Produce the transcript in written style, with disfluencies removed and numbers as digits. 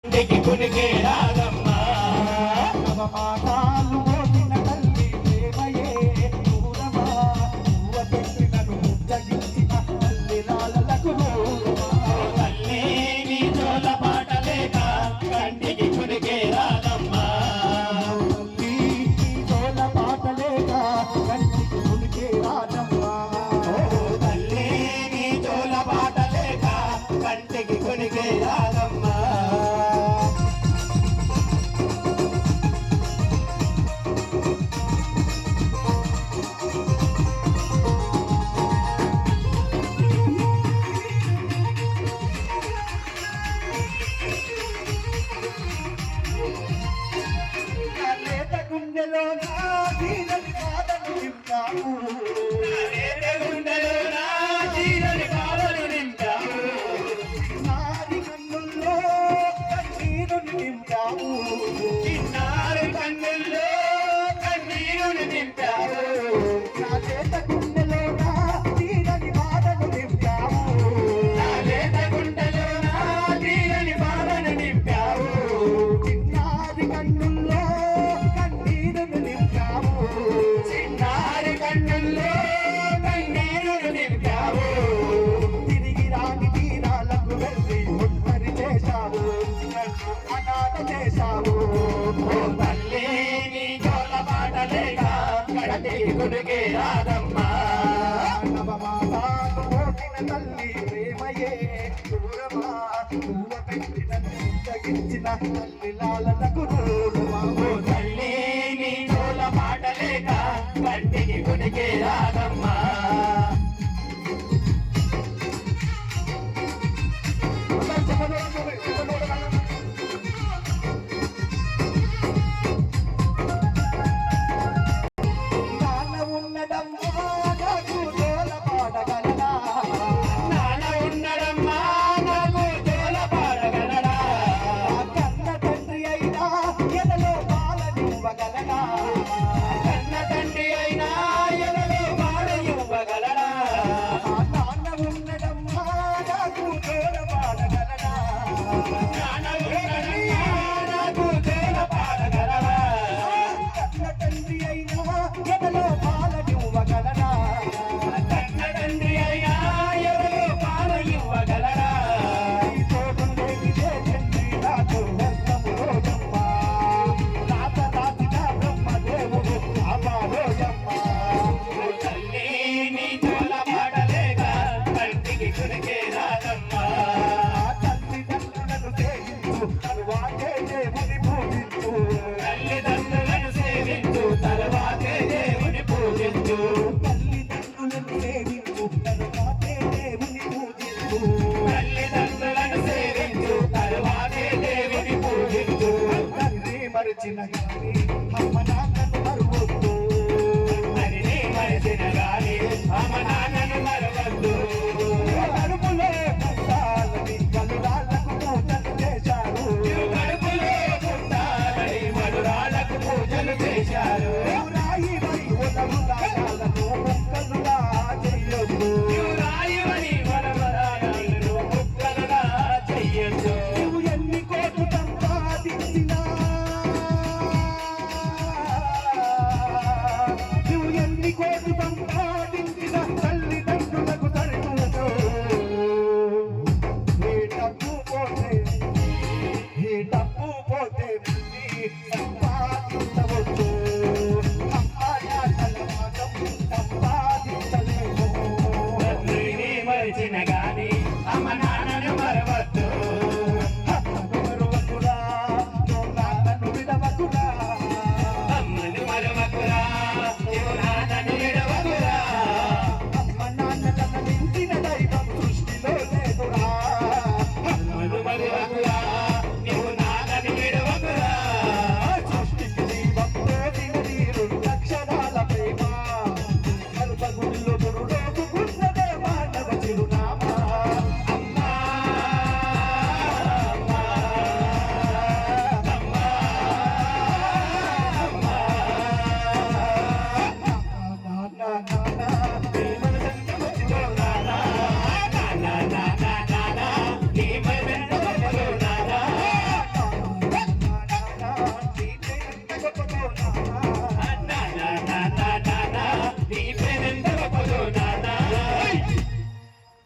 కునికే రాగమ్మ నవమాసాలు మోసిన తల్లి ప్రేమయే దూరమా పువ్వ పెట్టి నన్ను ముద్దగించిన తల్లి లాలలకు తల్లి నీ జోల పాటలేక కంటికి కునికే రాగమ్మ తల్లి నీ జోల పాటలేక కంటికి కునికే రాగమ్మ తల్లి నీ జోల పాటలేక కంటికి కునికే రాగమ్మ గుండెలో నా జీవని పాదను నింపావు గుండెలో నా జీవని పాదను నింపావు నాది కన్నుల్లో కన్నీరు నింపావు చిన్నారి కన్నుల్లో కన్నీరు నింపావు నా చేత గుండెలో నా జీవని పాదను నింపావు నా చేత గుండెలో నా జీవని పాదను నింపావు చిన్నారి కన్నుల్లో చిన్నారి కన్నుల్లో కన్నీరు నింపావు తిరిగి రాని తీరాలకు వెళ్ళి ఒంటరి చేశావు అనాథ చేశావు తల్లి నీ జోల పాటలేక కడలికి కునికే రాగమ్మా నవమాసాలు మోసిన తల్లి ప్రేమయే దూరమా పువ్వ పెట్టిన తగించిన తల్లి లాలనకు దూరమా తల్లి నీ జోల పాటలేక కంటికి కునికే రాగమ్మా నాన్న ఉన్నడమ్మా నాకు జోల పాడగలనా నాన్న ఉన్నడమ్మా నాకు జోల పాడగలనా కన్న తండ్రి అయినా ఎదలో పాలనివ్వగలనా కన్న తండ్రి అయినా ఎదలో పాలనివ్వగలనా నాన్న ఉన్నడమ్మా నాకు జోల పాడగలనా నాన్న ఉన్నడమ్మా నాకు జోల పాడగలనా కన్న తండ్రి అయినా ఎదలో పాలనివ్వగలనా కన్న తండ్రి అయినా ఎదలో పాలనివ్వగలనా ఈ తోడు లేనిదే తండ్రి నాకు వ్యర్థము రోజమ్మా రాత రాసిన బ్రహ్మదేవుడు కాపాడోయమ్మా తల్లి నీ జోల పాడలేక కంటికి కునికే రాగమ్మా తల్లిదండ్రులను సేవించు తరువాతే దేవుని పూజించు తల్లిదండ్రులను సేవించు తరువాతే దేవుని పూజించు తల్లిదండ్రులను సేవించు తరువాతే దేవుని పూజించు తల్లిదండ్రులను సేవించు తరువాతే దేవుని పూజించు తల్లి మరచిన గాని అమ్మ నాన్నను మరువద్దు తల్లి మరచిన గాని అమ్మ నాన్నను మరువద్దు కడుపులో పుట్టాలని మధురాలకు పూజలు చేశారు కడుపులో పుట్టాలని మధురాలకు పూజలు చేశారు రాయివై ఉదములాలను ముక్కలుగా చెయ్యొద్దు రాయివై వరవరాలను ముక్కలుగా చెయ్యొద్దు నువ్వు ఎన్ని కోట్లు సంపాదించినా గొప్పతో